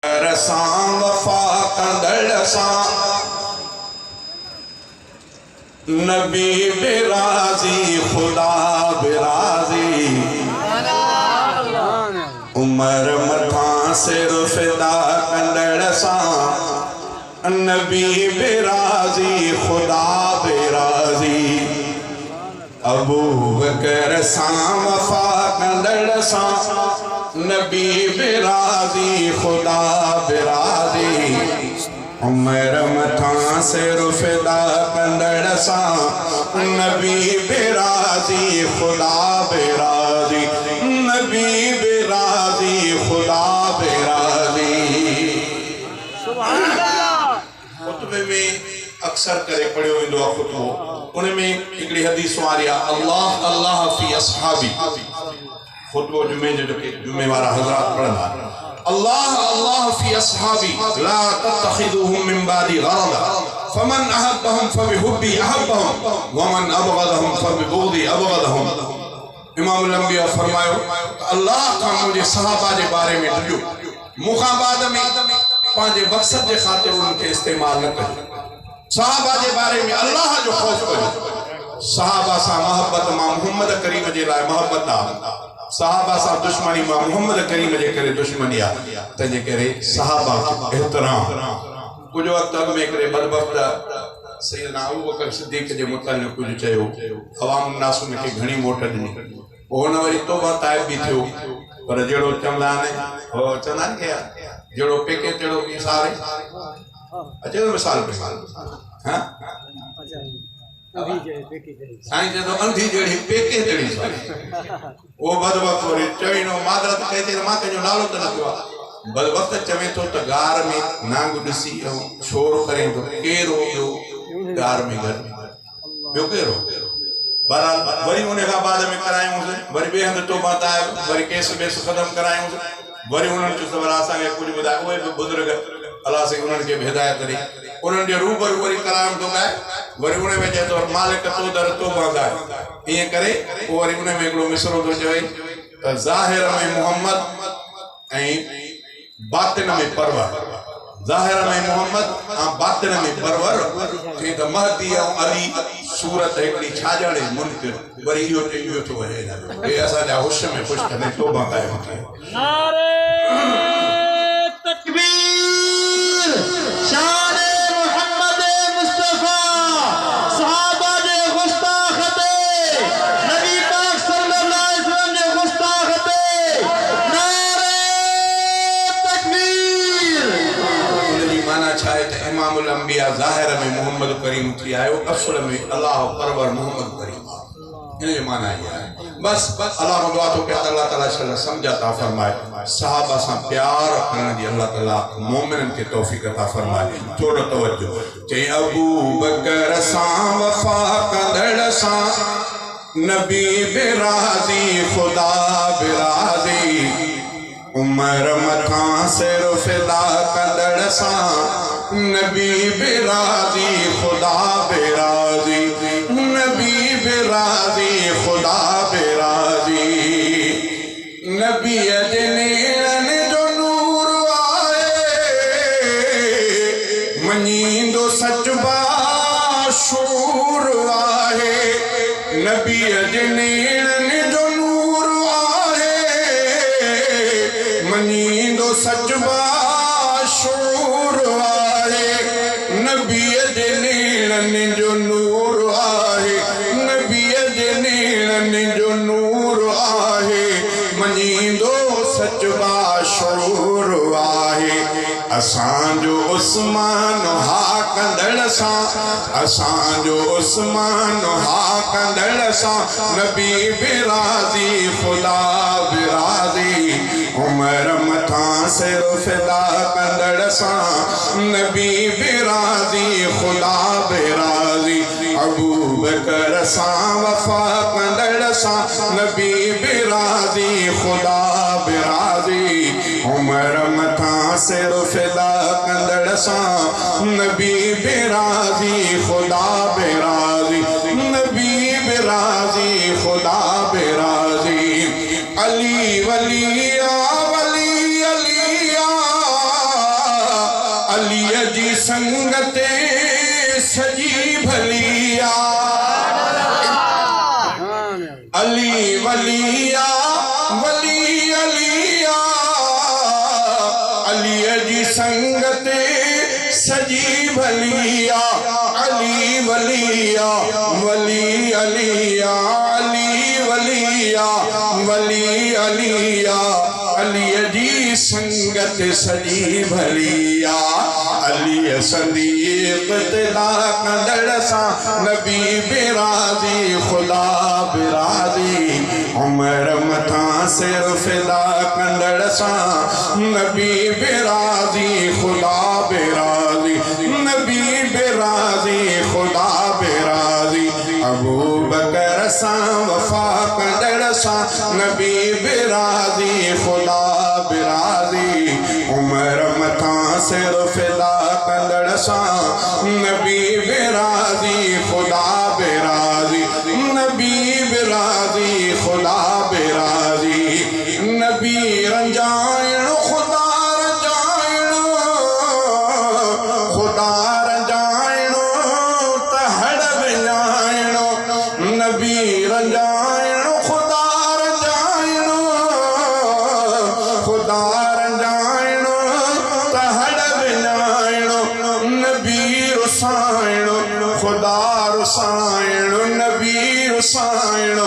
रसां वफा कंदड़ सां नबी बिराजी खुदा बिराजी उमर मथा सिर फिदा कंदड़ सां नबी बिराजी खुदा बिराजी अबू बकर सां वफा कंदड़ सां नबी बिराजी खुदा बिराजी उमर मथा सिर फिदा कंदड़ सां नबी बिराजी खुदा बिराजी नबी बिराजी खुदा बिराजी। खुतबे में अक्सर करे पढ़ियो वेंदो आहे खुतबो, उन में हिकिड़ी हदीस वारी आहे अल्लाह अल्लाह फी अस्हाबी। खुतबो जुमे जो जुमे वारा हज़रात पढ़ंदा अल्लाह अल्लाह फी अस्हाबी ला तत्तखिदुहुम मिन बादी गरदा फमन अहब्बहुम फबिहुब्बी अहब्बहुम वमन अबगदहुम फबिबुग़दी अबगदहुम। इमामुल अंबिया फरमायो अल्लाह का मुझे सहाबा जे बारे में ॾिजो, मूंखां बाद में पंहिंजे मक़सद जे ख़ातिर उनखे इस्तेमाल न कजो। सहाबा जे बारे में अल्लाह जो ख़ौफ कजो। सहाबा सां मोहब्बत मां मोहम्मद करीम जे लाइ मोहब्बत आहे, सहाबा सां दुश्मनी मां मोहम्मद करीम जे करे दुश्मनी आहे। तंहिंजे करे सहाबा एहतराम। कुछ वक्त अॻु में हिकिड़े बदबख्त सैयदना अबू बकर सिद्दीक़ जे मुतल्लिक़ कुझु चयो, अवाम नास उनखे घणी मोट ॾिनी, पोइ हुन वरी तौबा ताइब बि थियो, पर जहिड़ो चवंदा आहिनि हो चवंदा आहिनि कि जहिड़ो पेके तहिड़ो सारे अचे थो मिसाल पे हाँ साईं चए थो अंधी जहिड़ी पेके तहिड़ी सारे वो बदबख्त वरी चवणो मादरत कई थी मां कंहिंजो नालो त न कयो आहे। बदबख्त चवे थो त गार में नांग ॾिसी शोर करे थो केरु हो ॿियो गार में घर ॿियो केरु हो। बहरहाल वरी उन खां बाद में करायूंसि, वरी ॿिए हंधि तौबा ताइब, वरी केस वेस ख़तमु करायूंसि, वरी उन्हनि चयो त असांखे कुझु ॿुधाए। उहे बि बुज़ुर्ग अलाह साईं उन्हनि खे बि हिदायत ॾे, उन्हनि जे रूबरू वरी कराइण थो पए, वरी उन में चए थो मालिक तो दर तौबा गाए। ईअं करे पोइ वरी उन में हिकिड़ो मिसरो थो चवे त ज़ाहिर में मोहम्मद ऐं बातिन में परवर, ज़ाहिर में मोहम्मद ऐं बातिन में परवर। चई त महदी ऐं अली सूरत हिकिड़ी छाजड़े मुनकिर, वरी इहो इहो थो वञे हे असांजा होश में ख़ुशि कंदे तौबा क़ाइम कयो। नारे तकबीर शान मोहम्मद मुस्तफा सहाबा दे गुस्ताखते नबी पाक सल्लल्लाहु अलैहि वसल्लम दे गुस्ताखते नारे तकबीर। उनजी माना छा आहे त इमामुल अंबिया ज़ाहिर में मोहम्मद करीम थी आयो, असल में अल्लाह परवर मोहम्मद करीम आहे। इनजी माना इहा आहे। बस अल्लाह दुआ थो कयां अल्लाह ताला शल समझ अता फरमाए, सहाबा सां प्यार करण जी अल्लाह ताला मोमिनन खे तौफीक अता फरमाए। थोरो तवज्जो चई अबू बकर सां वफा कंदड़ सां नबी बिराजी खुदा बिराजी उमर मथा सिर फिदा कंदड़ सां नबी बिराजी खुदा बिराजी नबी बिराजी खुदा बिराजी। नबी अजनेरन जो नूर आए मनींदो सच बाशूर आहे। नबी अजनेरन जो नूर आहे मनींदो सच बाशूर आहे। नबी अजनेरन जो नूर आहे नबी अजनेरन जो नूर आहे मनींदो सच बाशूर आहे। असांजो उस्मान हा कंदड़ सां असांजो उस्मान हा कंदड़ सां नबी बिराजी खुदा बिराजी उमर मथा सिर फिदा कंदड़ सां नबी बिराजी खुदा बिराजी अबू बकर सां वफा कंदड़ सां नबी बिराजी खुदा बिराजी उमर मथा सिर फिदा कंदड़ सां नबी बिराजी खुदा बिराजी नबी बिराजी खुदा बिराजी। अली वलिया वली अलिया अलीअ जी संगत सजी भलिया अली वलिया वली अलिया अलीअ जी संगत सजी भलिया अली वलिया वली अलिया अली वलिया वली अलिया अलीअ जी संगत सजी भलिया अली सदीक तदा कंदड़ सां नबी बिराजी खुदा बिराजी उमर मथा सिर फिदा कंदड़ सां नबी बिराजी खुदा बिराजी नबी बिराजी खुदा बिराजी अबू बकर सां वफा कंदड़ सां नबी बिराजी खुदा बिराजी उमर मथा सिर फिदा कंदड़ सां नबी बिराजी खुदा बिराजी नबी बिराजी खुदा बिराजी नबी रंजाइण खुदा रंजाइण खुदा रंजाइण त हड़ विञाइण नबी रंजाइण खुदा रंजाइण खुदा रंजाइण त हड़ विञाइण नबी रुसाइण खुदा रुसाइण नबी रुसाइण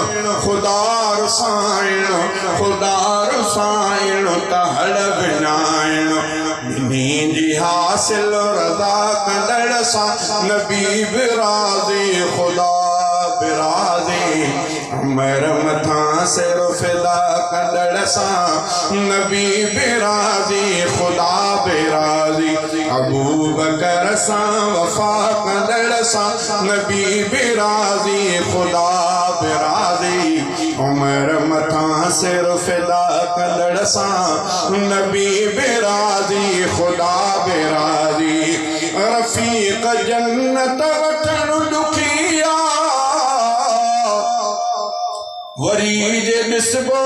खुदा रुसाइण खुदा रुसाइण त हड़ विञाइण नींजी हासिल रज़ा कंदड़ सां नबी बिराजी खुदा बिराजी उमर मथा सिर फिदा कंदड़ सां नबी बिराजी खुदा बिराजी अबू बकर सां वफा कंदड़ सां नबी बिराजी खुदा बिराजी उमर मथा सिर फिदा कंदड़ सां नबी बिराजी खुदा बिराजी रफ़ीक जन्नत वठण दुखिया वरी जे ॾिसबो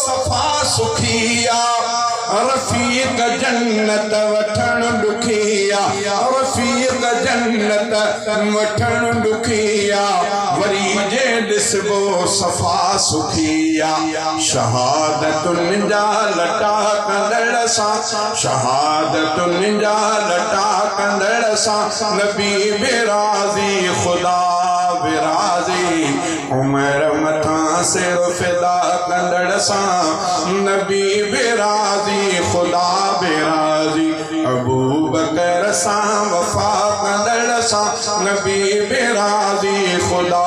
सफ़ा सुखिया रफ़ीक जन्नत वठण दुखिया रफ़ीक जन्नत वठण दुखिया वरी जे ॾिसबो सफ़ा सुखिया शहादतुनि जा लटा कंदड़ सां शहादतुनि जा लटा कंदड़ सां नबी बिराजी खुदा बिराजी उमर मथा सिर फिदा कंदड़ सां नबी बिराजी खुदा बिराजी अबू बकर सां वफा कंदड़ सां नबी बिराजी खुदा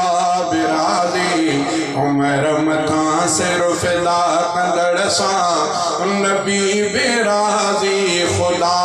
बिराजी उमर मथा सिर फिदा कंदड़ सां नबी बिराजी खुदा